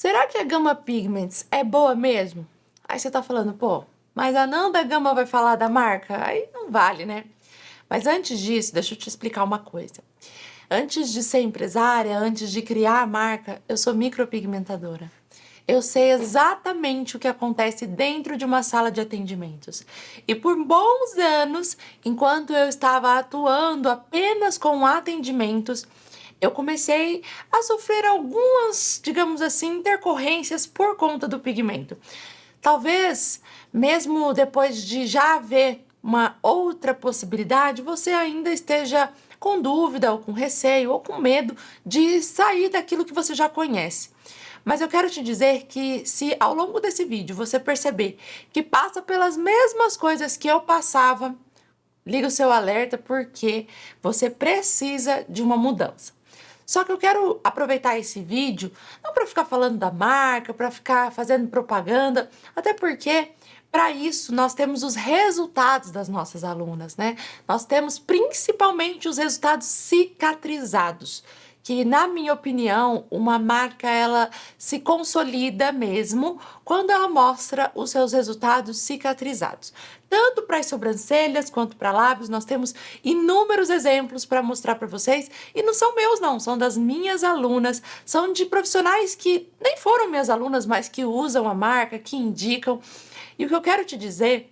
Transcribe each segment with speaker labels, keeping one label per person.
Speaker 1: Será que a Gama Pigments é boa mesmo? Aí você tá falando, pô, mas a Nanda Gama vai falar da marca? Aí não vale, né? Mas antes disso, deixa eu te explicar uma coisa. Antes de ser empresária, antes de criar a marca, eu sou micropigmentadora. Eu sei exatamente o que acontece dentro de uma sala de atendimentos. E por bons anos, enquanto eu estava atuando apenas com atendimentos, eu comecei a sofrer algumas, digamos assim, intercorrências por conta do pigmento. Talvez, mesmo depois de já haver uma outra possibilidade, você ainda esteja com dúvida, ou com receio, ou com medo de sair daquilo que você já conhece. Mas eu quero te dizer que se ao longo desse vídeo você perceber que passa pelas mesmas coisas que eu passava, liga o seu alerta porque você precisa de uma mudança. Só que eu quero aproveitar esse vídeo não para ficar falando da marca, para ficar fazendo propaganda, até porque para isso nós temos os resultados das nossas alunas, né? Nós temos principalmente os resultados cicatrizados, que na minha opinião, uma marca ela se consolida mesmo quando ela mostra os seus resultados cicatrizados. Tanto para as sobrancelhas quanto para lábios, nós temos inúmeros exemplos para mostrar para vocês, e não são meus não, são das minhas alunas, são de profissionais que nem foram minhas alunas, mas que usam a marca, que indicam. E o que eu quero te dizer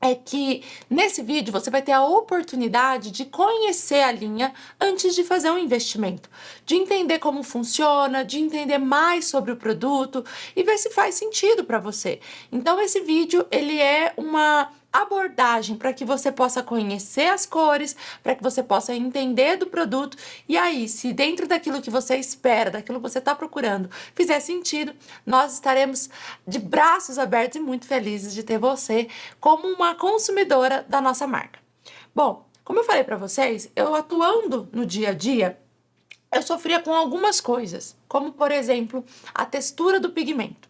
Speaker 1: é que nesse vídeo você vai ter a oportunidade de conhecer a linha antes de fazer um investimento, de entender como funciona, de entender mais sobre o produto e ver se faz sentido para você. Então esse vídeo ele é uma abordagem para que você possa conhecer as cores, para que você possa entender do produto e aí, se dentro daquilo que você espera, daquilo que você está procurando, fizer sentido, nós estaremos de braços abertos e muito felizes de ter você como uma consumidora da nossa marca. Bom, como eu falei para vocês, eu atuando no dia a dia, eu sofria com algumas coisas, como por exemplo, a textura do pigmento.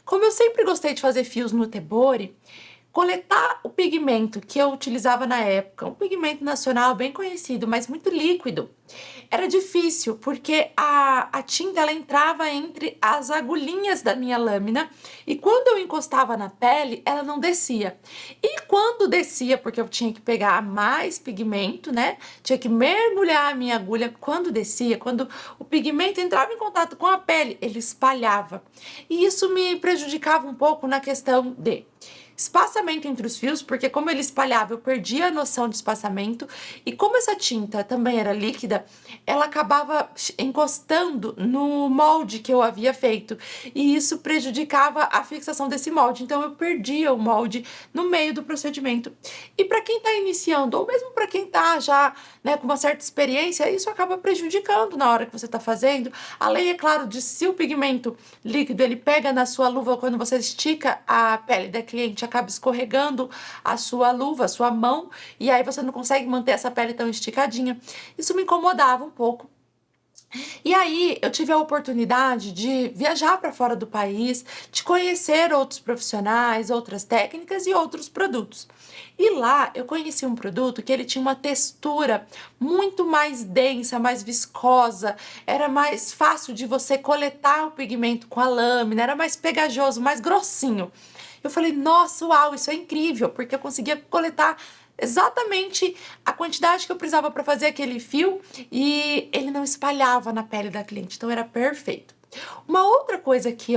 Speaker 1: Como eu sempre gostei de fazer fios no Tebori, coletar o pigmento que eu utilizava na época, um pigmento nacional bem conhecido, mas muito líquido, era difícil porque a tinta ela entrava entre as agulhinhas da minha lâmina e quando eu encostava na pele, ela não descia. E quando descia, porque eu tinha que pegar mais pigmento, né? Tinha que mergulhar a minha agulha. Quando descia, quando o pigmento entrava em contato com a pele, ele espalhava. E isso me prejudicava um pouco na questão de espaçamento entre os fios, porque como ele espalhava, eu perdia a noção de espaçamento, e como essa tinta também era líquida, ela acabava encostando no molde que eu havia feito, e isso prejudicava a fixação desse molde, então eu perdia o molde no meio do procedimento. E para quem está iniciando, ou mesmo para quem está já, né, com uma certa experiência, isso acaba prejudicando na hora que você está fazendo, além, é claro, de se o pigmento líquido ele pega na sua luva quando você estica a pele da cliente, acaba escorregando a sua luva, a sua mão, e aí você não consegue manter essa pele tão esticadinha. Isso me incomodava um pouco. E aí eu tive a oportunidade de viajar para fora do país, de conhecer outros profissionais, outras técnicas e outros produtos. E lá eu conheci um produto que ele tinha uma textura muito mais densa, mais viscosa, era mais fácil de você coletar o pigmento com a lâmina, era mais pegajoso, mais grossinho. Eu falei, nossa, uau, isso é incrível, porque eu conseguia coletar exatamente a quantidade que eu precisava para fazer aquele fio e ele não espalhava na pele da cliente, então era perfeito. Uma outra coisa que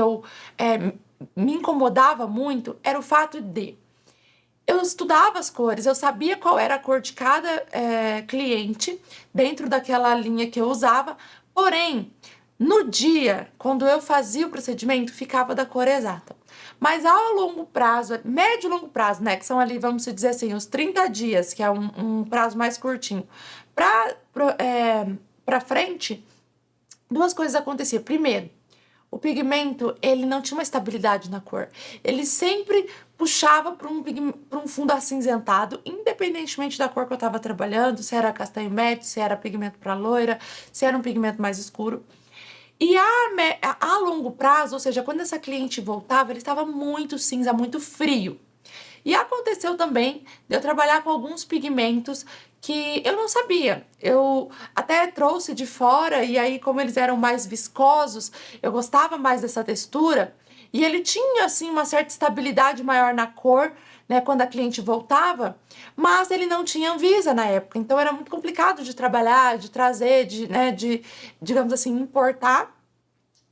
Speaker 1: me incomodava muito era o fato de eu estudava as cores, eu sabia qual era a cor de cada cliente dentro daquela linha que eu usava, porém, no dia, quando eu fazia o procedimento, ficava da cor exata. Mas ao longo prazo, médio e longo prazo, né, que são ali, vamos dizer assim, os 30 dias, que é um prazo mais curtinho, pra frente, duas coisas aconteciam. Primeiro, o pigmento, ele não tinha uma estabilidade na cor. Ele sempre puxava para um fundo acinzentado, independentemente da cor que eu estava trabalhando, se era castanho médio, se era pigmento para loira, se era um pigmento mais escuro. E a longo prazo, ou seja, quando essa cliente voltava, ele estava muito cinza, muito frio. E aconteceu também de eu trabalhar com alguns pigmentos que eu não sabia. Eu até trouxe de fora e aí como eles eram mais viscosos, eu gostava mais dessa textura e ele tinha assim uma certa estabilidade maior na cor, né, quando a cliente voltava, mas ele não tinha Anvisa na época, então era muito complicado de trabalhar, de trazer, digamos assim, importar.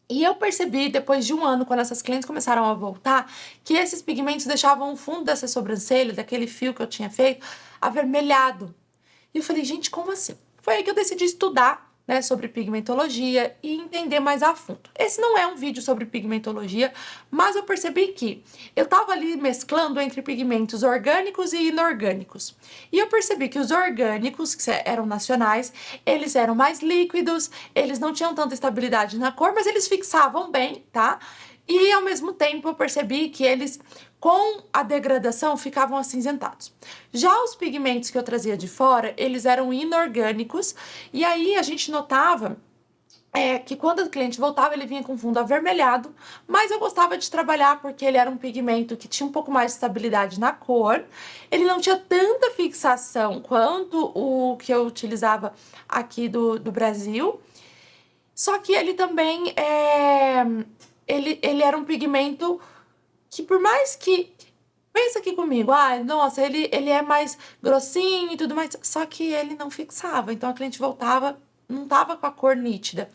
Speaker 1: E eu percebi, depois de um ano, quando essas clientes começaram a voltar, que esses pigmentos deixavam o fundo dessa sobrancelha, daquele fio que eu tinha feito, avermelhado. E eu falei, gente, como assim? Foi aí que eu decidi estudar, né, sobre pigmentologia e entender mais a fundo. Esse não é um vídeo sobre pigmentologia, mas eu percebi que eu tava ali mesclando entre pigmentos orgânicos e inorgânicos. E eu percebi que os orgânicos, que eram nacionais, eles eram mais líquidos, eles não tinham tanta estabilidade na cor, mas eles fixavam bem, tá? E ao mesmo tempo eu percebi que eles, com a degradação, ficavam acinzentados. Já os pigmentos que eu trazia de fora, eles eram inorgânicos, e aí a gente notava que quando o cliente voltava, ele vinha com fundo avermelhado, mas eu gostava de trabalhar porque ele era um pigmento que tinha um pouco mais de estabilidade na cor, ele não tinha tanta fixação quanto o que eu utilizava aqui do Brasil, só que ele também ele era um pigmento que por mais que... Pensa aqui comigo, nossa, ele é mais grossinho e tudo mais, só que ele não fixava, então a cliente voltava, não tava com a cor nítida.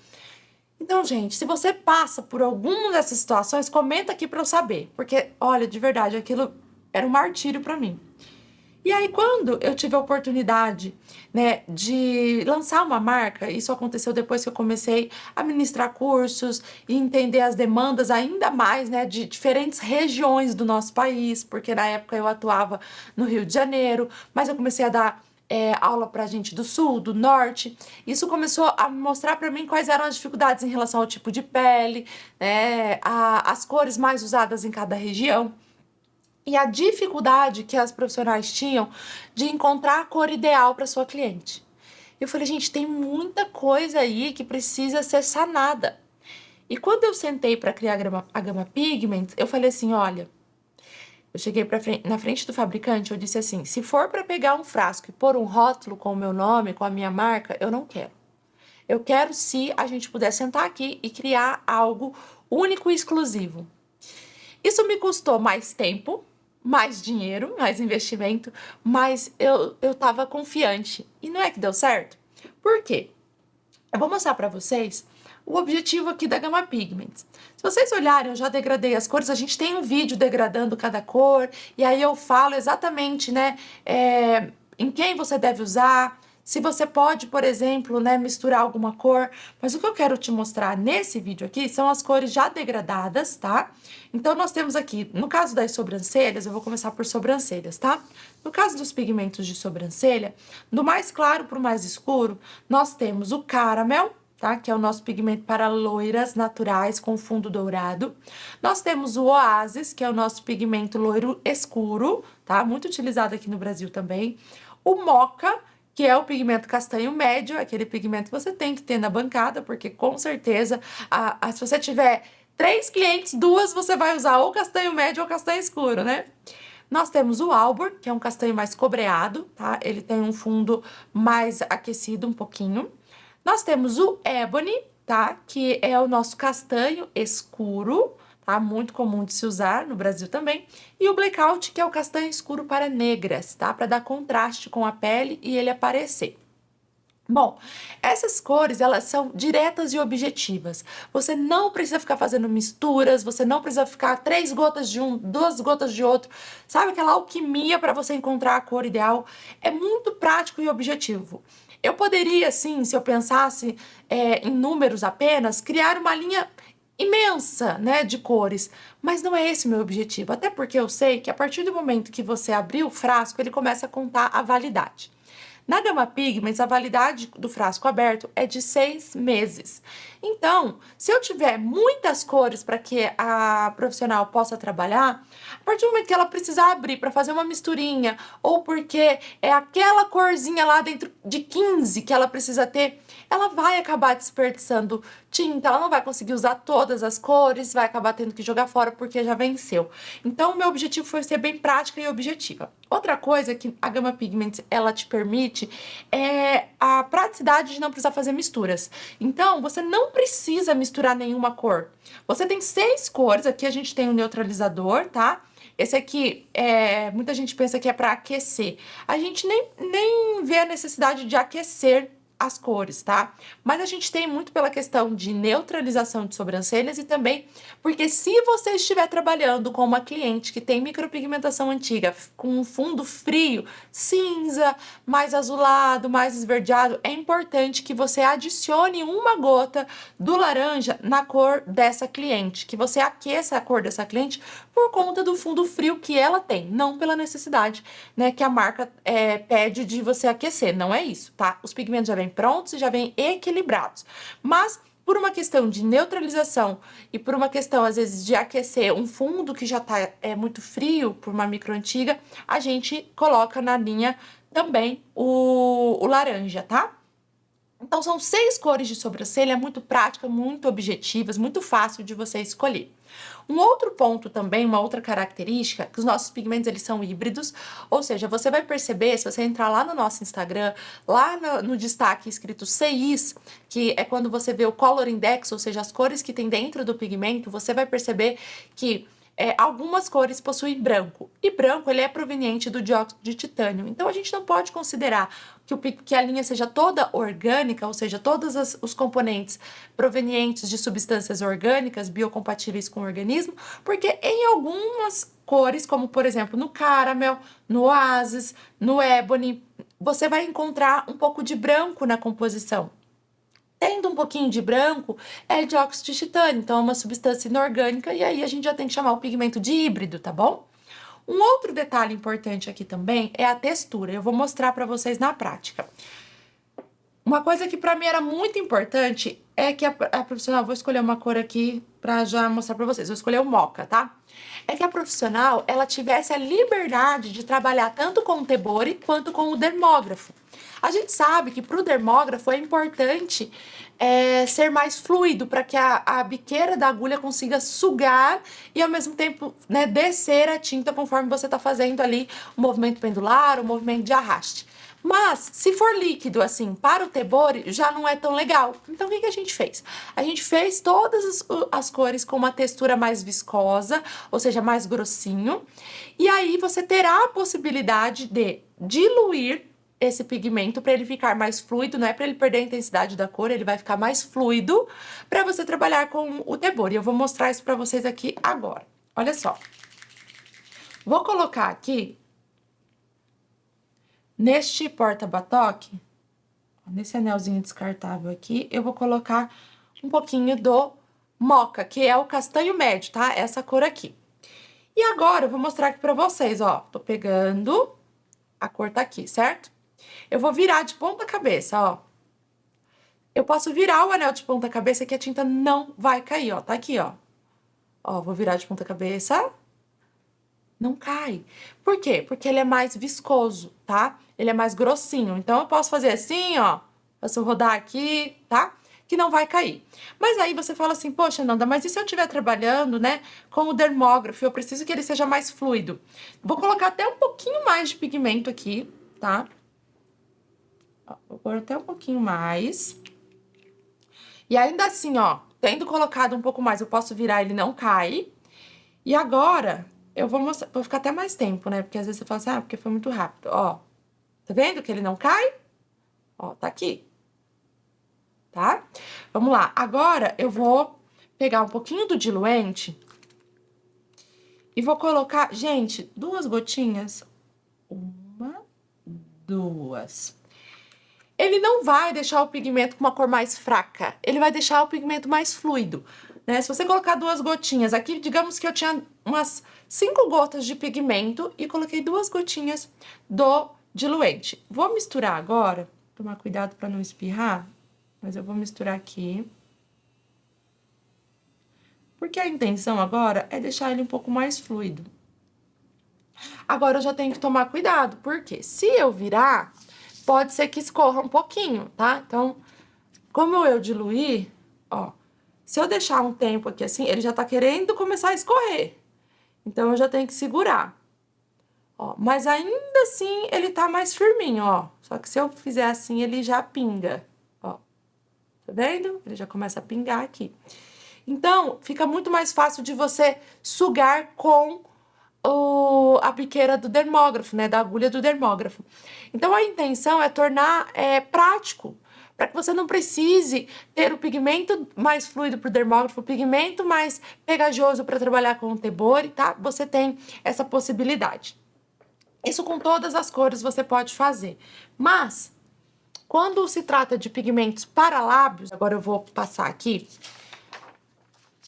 Speaker 1: Então, gente, se você passa por alguma dessas situações, comenta aqui pra eu saber, porque, olha, de verdade, aquilo era um martírio pra mim. E aí, quando eu tive a oportunidade, né, de lançar uma marca, isso aconteceu depois que eu comecei a ministrar cursos e entender as demandas ainda mais, né, de diferentes regiões do nosso país, porque na época eu atuava no Rio de Janeiro, mas eu comecei a dar aula pra gente do sul, do norte. Isso começou a mostrar pra mim quais eram as dificuldades em relação ao tipo de pele, né, as cores mais usadas em cada região. E a dificuldade que as profissionais tinham de encontrar a cor ideal para sua cliente. Eu falei, gente, tem muita coisa aí que precisa ser sanada. E quando eu sentei para criar a Gama Pigments, eu falei assim, olha, eu cheguei na frente do fabricante, eu disse assim, se for para pegar um frasco e pôr um rótulo com o meu nome, com a minha marca, eu não quero. Eu quero se a gente puder sentar aqui e criar algo único e exclusivo. Isso me custou mais tempo, mais dinheiro, mais investimento, mas eu tava confiante. E não é que deu certo? Por quê? Eu vou mostrar pra vocês o objetivo aqui da Gama Pigments. Se vocês olharem, eu já degradei as cores, a gente tem um vídeo degradando cada cor, e aí eu falo exatamente, né, em quem você deve usar, se você pode, por exemplo, né, misturar alguma cor, mas o que eu quero te mostrar nesse vídeo aqui são as cores já degradadas, tá? Então, nós temos aqui, no caso das sobrancelhas, eu vou começar por sobrancelhas, tá? No caso dos pigmentos de sobrancelha, do mais claro para o mais escuro, nós temos o Caramel, tá? Que é o nosso pigmento para loiras naturais com fundo dourado. Nós temos o Oasis, que é o nosso pigmento loiro escuro, tá? Muito utilizado aqui no Brasil também. O Mocha, que é o pigmento castanho médio, aquele pigmento que você tem que ter na bancada, porque com certeza, se você tiver 3 clientes, 2 você vai usar ou castanho médio ou castanho escuro, né? Nós temos o Albor, que é um castanho mais cobreado, tá? Ele tem um fundo mais aquecido um pouquinho. Nós temos o Ebony, tá? Que é o nosso castanho escuro, tá? Muito comum de se usar no Brasil também. E o Blackout, que é o castanho escuro para negras, tá? Para dar contraste com a pele e ele aparecer. Bom, essas cores, elas são diretas e objetivas. Você não precisa ficar fazendo misturas, você não precisa ficar 3 gotas de um, 2 gotas de outro. Sabe aquela alquimia para você encontrar a cor ideal? É muito prático e objetivo. Eu poderia, sim, se eu pensasse em números apenas, criar uma linha imensa, né, de cores, mas não é esse o meu objetivo, até porque eu sei que a partir do momento que você abrir o frasco, ele começa a contar a validade. Na Gama Pigments, a validade do frasco aberto é de 6 meses. Então, se eu tiver muitas cores para que a profissional possa trabalhar, a partir do momento que ela precisar abrir para fazer uma misturinha, ou porque é aquela corzinha lá dentro de 15 que ela precisa ter, ela vai acabar desperdiçando tinta, ela não vai conseguir usar todas as cores, vai acabar tendo que jogar fora porque já venceu. Então, o meu objetivo foi ser bem prática e objetiva. Outra coisa que a Gama Pigments, ela te permite é a praticidade de não precisar fazer misturas. Então, você não precisa misturar nenhuma cor. Você tem 6 cores, aqui a gente tem o neutralizador, tá? Esse aqui, muita gente pensa que é para aquecer. A gente nem vê a necessidade de aquecer as cores, tá? Mas a gente tem muito pela questão de neutralização de sobrancelhas e também porque se você estiver trabalhando com uma cliente que tem micropigmentação antiga, com um fundo frio, cinza, mais azulado, mais esverdeado, é importante que você adicione uma gota do laranja na cor dessa cliente, que você aqueça a cor dessa cliente por conta do fundo frio que ela tem, não pela necessidade, né, que a marca pede de você aquecer, não é isso, tá? Os pigmentos já vêm prontos e já vêm equilibrados, mas por uma questão de neutralização e por uma questão, às vezes, de aquecer um fundo que já tá muito frio por uma micro antiga, a gente coloca na linha também o laranja, tá? Então, são 6 cores de sobrancelha, muito prática, muito objetivas, muito fácil de você escolher. Um outro ponto também, uma outra característica, que os nossos pigmentos, eles são híbridos, ou seja, você vai perceber, se você entrar lá no nosso Instagram, lá no destaque escrito CIs, que é quando você vê o Color Index, ou seja, as cores que tem dentro do pigmento, você vai perceber que algumas cores possuem branco, e branco ele é proveniente do dióxido de titânio. Então, a gente não pode considerar que a linha seja toda orgânica, ou seja, todos os componentes provenientes de substâncias orgânicas, biocompatíveis com o organismo, porque em algumas cores, como por exemplo no caramel, no oasis, no ebony, você vai encontrar um pouco de branco na composição. Tendo um pouquinho de branco, é dióxido de titânio, então é uma substância inorgânica, e aí a gente já tem que chamar o pigmento de híbrido, tá bom? Um outro detalhe importante aqui também é a textura, eu vou mostrar pra vocês na prática. Uma coisa que pra mim era muito importante é que a profissional, vou escolher uma cor aqui pra já mostrar pra vocês, vou escolher o moca, tá? É que a profissional, ela tivesse a liberdade de trabalhar tanto com o Tebori quanto com o dermógrafo. A gente sabe que pro dermógrafo é importante ser mais fluido para que a biqueira da agulha consiga sugar e ao mesmo tempo, né, descer a tinta conforme você tá fazendo ali o movimento pendular, o movimento de arraste. Mas, se for líquido, assim, para o Tebori, já não é tão legal. Então, o que a gente fez? A gente fez todas as cores com uma textura mais viscosa, ou seja, mais grossinho. E aí, você terá a possibilidade de diluir esse pigmento para ele ficar mais fluido, não é para ele perder a intensidade da cor, ele vai ficar mais fluido para você trabalhar com o Tebori. Eu vou mostrar isso para vocês aqui agora. Olha só. Vou colocar aqui neste porta-batoque, nesse anelzinho descartável aqui, eu vou colocar um pouquinho do moca, que é o castanho médio, tá? Essa cor aqui. E agora, eu vou mostrar aqui pra vocês, ó. Tô pegando, a cor tá aqui, certo? Eu vou virar de ponta cabeça, ó. Eu posso virar o anel de ponta cabeça que a tinta não vai cair, ó. Tá aqui, ó. Ó, vou virar de ponta cabeça. Não cai. Por quê? Porque ele é mais viscoso, tá? Ele é mais grossinho. Então, eu posso fazer assim, ó. Posso rodar aqui, tá? Que não vai cair. Mas aí você fala assim, poxa, Nanda, mas e se eu estiver trabalhando, né, com o dermógrafo? Eu preciso que ele seja mais fluido. Vou colocar até um pouquinho mais de pigmento aqui, tá? Ó, vou pôr até um pouquinho mais. E ainda assim, ó, tendo colocado um pouco mais, eu posso virar, ele não cai. E agora, eu vou mostrar, vou ficar até mais tempo, né? Porque às vezes você fala assim, ah, porque foi muito rápido. Ó, tá vendo que ele não cai? Ó, tá aqui. Tá? Vamos lá. Agora, eu vou pegar um pouquinho do diluente e vou colocar, gente, 2 gotinhas. 1, 2. Ele não vai deixar o pigmento com uma cor mais fraca, ele vai deixar o pigmento mais fluido, né? Se você colocar 2 gotinhas, aqui digamos que eu tinha umas 5 gotas de pigmento e coloquei 2 gotinhas do diluente. Vou misturar agora, tomar cuidado para não espirrar, mas eu vou misturar aqui. Porque a intenção agora é deixar ele um pouco mais fluido. Agora eu já tenho que tomar cuidado, porque se eu virar, pode ser que escorra um pouquinho, tá? Então, como eu diluí, ó, se eu deixar um tempo aqui assim, ele já tá querendo começar a escorrer. Então, eu já tenho que segurar. Ó, mas ainda assim, ele tá mais firminho, ó. Só que se eu fizer assim, ele já pinga, ó. Tá vendo? Ele já começa a pingar aqui. Então, fica muito mais fácil de você sugar com a biqueira do dermógrafo, né? Da agulha do dermógrafo. Então, a intenção é tornar prático, para que você não precise ter o pigmento mais fluido para o dermógrafo, o pigmento mais pegajoso para trabalhar com o tebore, tá? Você tem essa possibilidade. Isso com todas as cores você pode fazer. Mas, quando se trata de pigmentos para lábios, agora eu vou passar aqui,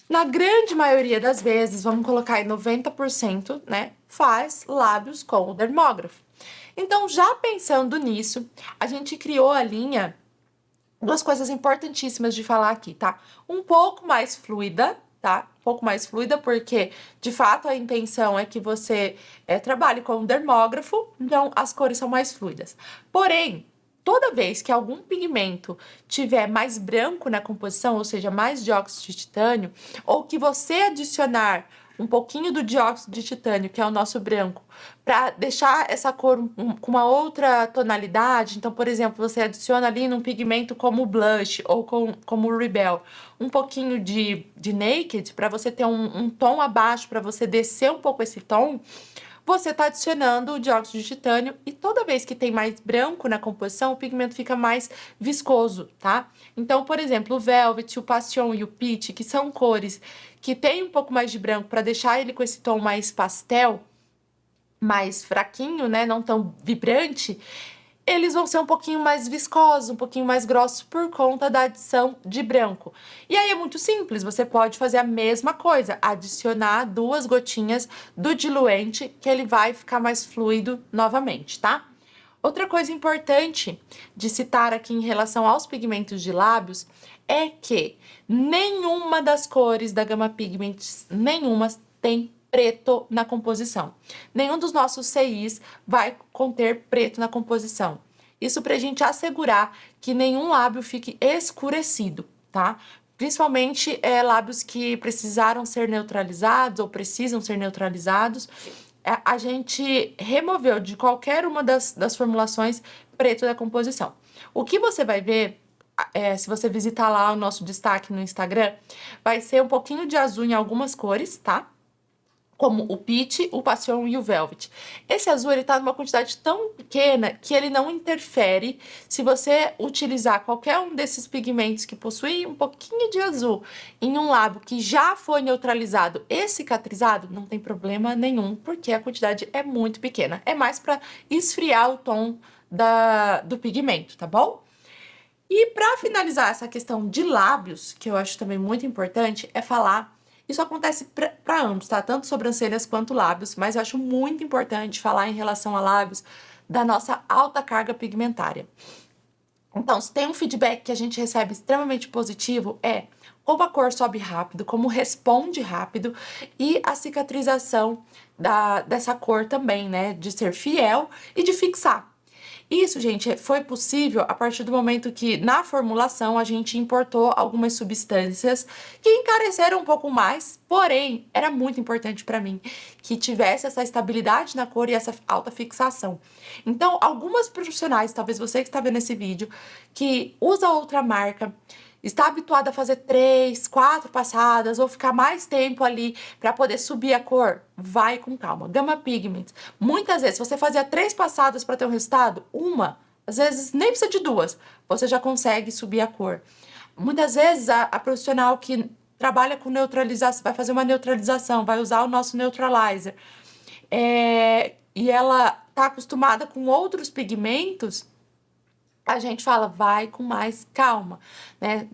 Speaker 1: na grande maioria das vezes, vamos colocar aí 90%, né, faz lábios com o dermógrafo. Então, já pensando nisso, a gente criou a linha, duas coisas importantíssimas de falar aqui, tá? Um pouco mais fluida, tá? Um pouco mais fluida, porque, de fato, a intenção é que você trabalhe com o dermógrafo, então as cores são mais fluidas. Porém, toda vez que algum pigmento tiver mais branco na composição, ou seja, mais dióxido de titânio, ou que você adicionar um pouquinho do dióxido de titânio, que é o nosso branco, para deixar essa cor com uma outra tonalidade. Então, por exemplo, você adiciona ali num pigmento como o blush ou como o Rebel, um pouquinho de Naked, para você ter um tom abaixo, para você descer um pouco esse tom, você está adicionando o dióxido de titânio e toda vez que tem mais branco na composição, o pigmento fica mais viscoso, tá? Então, por exemplo, o Velvet, o Passion e o Peach, que são cores que tem um pouco mais de branco para deixar ele com esse tom mais pastel, mais fraquinho, né, não tão vibrante, eles vão ser um pouquinho mais viscosos, um pouquinho mais grossos por conta da adição de branco. E aí é muito simples, você pode fazer a mesma coisa, adicionar 2 gotinhas do diluente, que ele vai ficar mais fluido novamente, tá? Outra coisa importante de citar aqui em relação aos pigmentos de lábios é que nenhuma das cores da Gama Pigments, nenhuma tem preto na composição. Nenhum dos nossos CIs vai conter preto na composição. Isso para a gente assegurar que nenhum lábio fique escurecido, tá? Principalmente lábios que precisaram ser neutralizados ou precisam ser neutralizados. A gente removeu de qualquer uma das formulações preto da composição. O que você vai ver, se você visitar lá o nosso destaque no Instagram, vai ser um pouquinho de azul em algumas cores, tá? Como o Peach, o Passion e o Velvet. Esse azul, ele tá numa quantidade tão pequena que ele não interfere se você utilizar qualquer um desses pigmentos que possuem um pouquinho de azul em um lábio que já foi neutralizado e cicatrizado, não tem problema nenhum, porque a quantidade é muito pequena. É mais para esfriar o tom do pigmento, tá bom? E para finalizar essa questão de lábios, que eu acho também muito importante, é falar. Isso acontece para ambos, tá? Tanto sobrancelhas quanto lábios, mas eu acho muito importante falar em relação a lábios da nossa alta carga pigmentária. Então, se tem um feedback que a gente recebe extremamente positivo, é como a cor sobe rápido, como responde rápido e a cicatrização dessa cor também, né? De ser fiel e de fixar. Isso, gente, foi possível a partir do momento que, na formulação, a gente importou algumas substâncias que encareceram um pouco mais, porém, era muito importante para mim que tivesse essa estabilidade na cor e essa alta fixação. Então, algumas profissionais, talvez você que está vendo esse vídeo, que usa outra marca, está habituado a fazer 3, 4 passadas ou ficar mais tempo ali para poder subir a cor, vai com calma. Gama Pigments, muitas vezes, se você fazia 3 passadas para ter um resultado, às vezes nem precisa de 2, você já consegue subir a cor. Muitas vezes a profissional que trabalha com neutralização, vai fazer uma neutralização, vai usar o nosso neutralizer, e ela tá acostumada com outros pigmentos, a gente fala, vai com mais calma, né?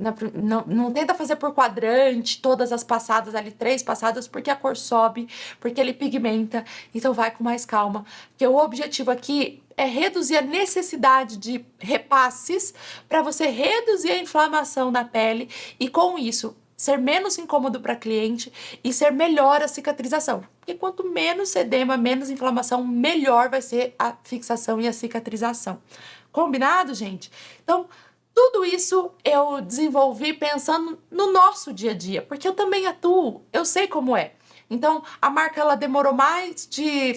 Speaker 1: Não tenta fazer por quadrante, todas as passadas ali, 3 passadas, porque a cor sobe, porque ele pigmenta, então vai com mais calma. Porque o objetivo aqui é reduzir a necessidade de repasses para você reduzir a inflamação na pele e com isso ser menos incômodo para cliente e ser melhor a cicatrização. Porque quanto menos edema, menos inflamação, melhor vai ser a fixação e a cicatrização. Combinado, gente? Então, Tudo isso eu desenvolvi pensando no nosso dia a dia, porque eu também atuo, eu sei como é. Então, a marca ela demorou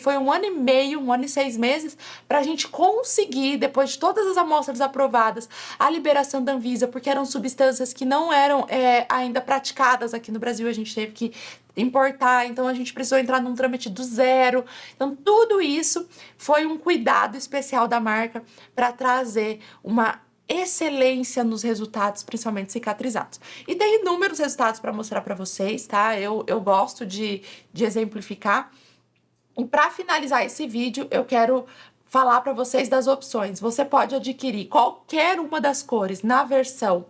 Speaker 1: foi 1 ano e meio, 1 ano e 6 meses, para a gente conseguir, depois de todas as amostras aprovadas, a liberação da Anvisa, porque eram substâncias que não eram ainda praticadas aqui no Brasil, a gente teve que importar, então a gente precisou entrar num trâmite do zero. Então, tudo isso foi um cuidado especial da marca para trazer uma excelência nos resultados, principalmente cicatrizados. E tem inúmeros resultados para mostrar para vocês, tá? Eu gosto de exemplificar. E para finalizar esse vídeo, eu quero falar para vocês das opções. Você pode adquirir qualquer uma das cores na versão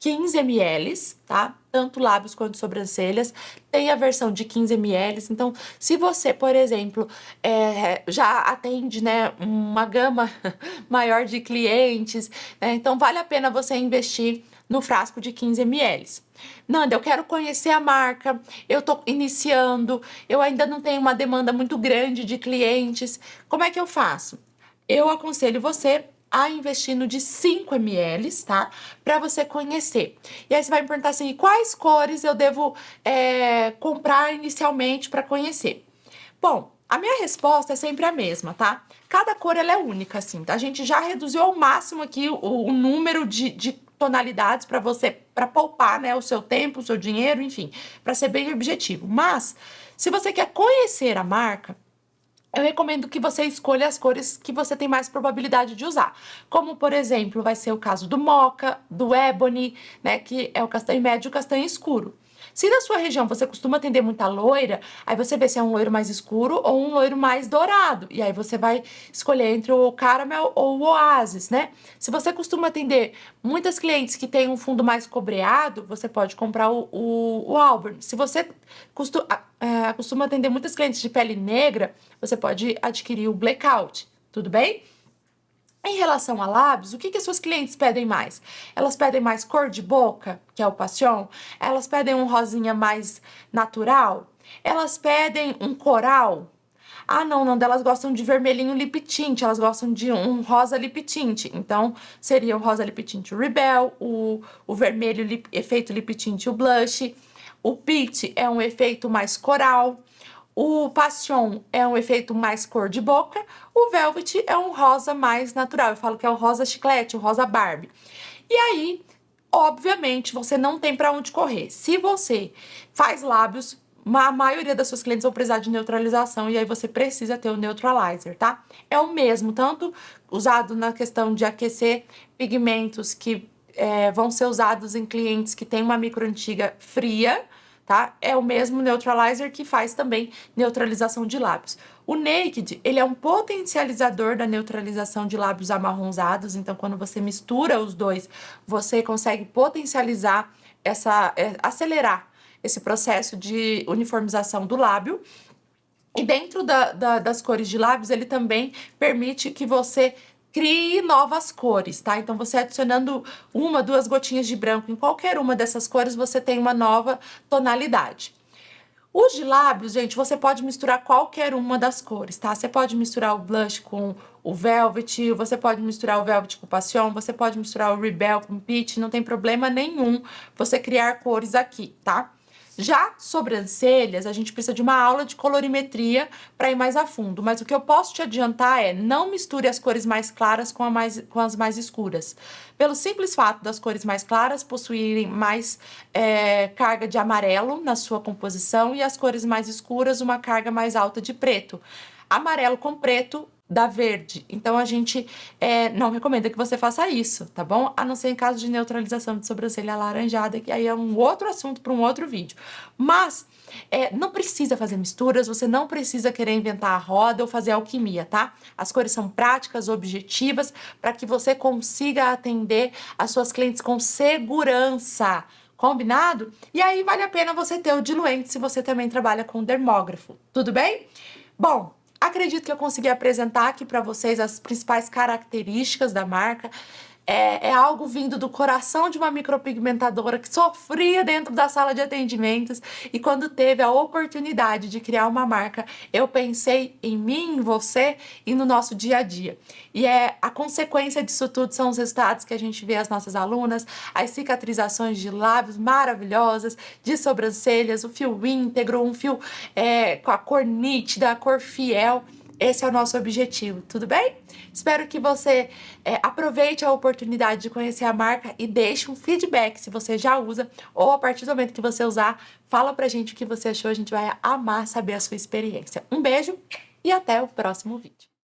Speaker 1: 15 ml, tá? Tanto lábios quanto sobrancelhas. Tem a versão de 15 ml. Então, se você, por exemplo, já atende, né, uma gama maior de clientes, né? Então vale a pena você investir no frasco de 15 ml. Nanda, eu quero conhecer a marca, eu tô iniciando, eu ainda não tenho uma demanda muito grande de clientes. Como é que eu faço? Eu aconselho você a investir no de 5 ml, tá? Para você conhecer. E aí você vai me perguntar assim, quais cores eu devo comprar inicialmente para conhecer? Bom, a minha resposta é sempre a mesma, tá? Cada cor ela é única, assim, tá? A gente já reduziu ao máximo aqui o número de tonalidades para você, para poupar, né, o seu tempo, o seu dinheiro, enfim, para ser bem objetivo. Mas, se você quer conhecer a marca, eu recomendo que você escolha as cores que você tem mais probabilidade de usar. Como, por exemplo, vai ser o caso do Mocha, do Ebony, né, que é o castanho médio e o castanho escuro. Se na sua região você costuma atender muita loira, aí você vê se é um loiro mais escuro ou um loiro mais dourado. E aí você vai escolher entre o Caramel ou o Oasis, né? Se você costuma atender muitas clientes que têm um fundo mais cobreado, você pode comprar o Auburn. Se você costuma atender muitas clientes de pele negra, você pode adquirir o Blackout, tudo bem? Em relação a lábios, o que as suas clientes pedem mais? Elas pedem mais cor de boca, que é o Passion? Elas pedem um rosinha mais natural? Elas pedem um coral? Ah, não, elas gostam de vermelhinho lip tint, elas gostam de um rosa lip tint. Então, seria o rosa lip tint o Rebel, o vermelho efeito lip tint o Blush, o Peach é um efeito mais coral, o Passion é um efeito mais cor de boca, o Velvet é um rosa mais natural. Eu falo que é o rosa chiclete, o rosa Barbie. E aí, obviamente, você não tem para onde correr. Se você faz lábios, a maioria das suas clientes vão precisar de neutralização e aí você precisa ter o neutralizer, tá? É o mesmo, tanto usado na questão de aquecer pigmentos que vão ser usados em clientes que têm uma microantiga fria, tá? É o mesmo neutralizer que faz também neutralização de lábios. O Naked, ele é um potencializador da neutralização de lábios amarronzados, então quando você mistura os dois, você consegue potencializar acelerar esse processo de uniformização do lábio. E dentro das cores de lábios, ele também permite que você crie novas cores, tá? Então, você adicionando 1, 2 gotinhas de branco em qualquer uma dessas cores, você tem uma nova tonalidade. Os de lábios, gente, você pode misturar qualquer uma das cores, tá? Você pode misturar o blush com o Velvet, você pode misturar o Velvet com o Passion, você pode misturar o Rebel com o Peach, não tem problema nenhum você criar cores aqui, tá? Já sobrancelhas, a gente precisa de uma aula de colorimetria para ir mais a fundo, mas o que eu posso te adiantar é não misture as cores mais claras com as mais escuras. Pelo simples fato das cores mais claras possuírem mais carga de amarelo na sua composição e as cores mais escuras uma carga mais alta de preto. Amarelo com preto dá verde. Então, a gente não recomenda que você faça isso, tá bom? A não ser em caso de neutralização de sobrancelha alaranjada, que aí é um outro assunto para um outro vídeo. Mas, não precisa fazer misturas, você não precisa querer inventar a roda ou fazer alquimia, tá? As cores são práticas, objetivas, para que você consiga atender as suas clientes com segurança. Combinado? E aí, vale a pena você ter o diluente se você também trabalha com dermógrafo, tudo bem? Bom, acredito que eu consegui apresentar aqui para vocês as principais características da marca. é algo vindo do coração de uma micropigmentadora que sofria dentro da sala de atendimentos e quando teve a oportunidade de criar uma marca, eu pensei em mim, em você e no nosso dia a dia. E a consequência disso tudo são os resultados que a gente vê as nossas alunas, as cicatrizações de lábios maravilhosas, de sobrancelhas, o fio íntegro, um fio com a cor nítida, a cor fiel. Esse é o nosso objetivo, tudo bem? Espero que você aproveite a oportunidade de conhecer a marca e deixe um feedback se você já usa ou a partir do momento que você usar, fala pra gente o que você achou, a gente vai amar saber a sua experiência. Um beijo e até o próximo vídeo.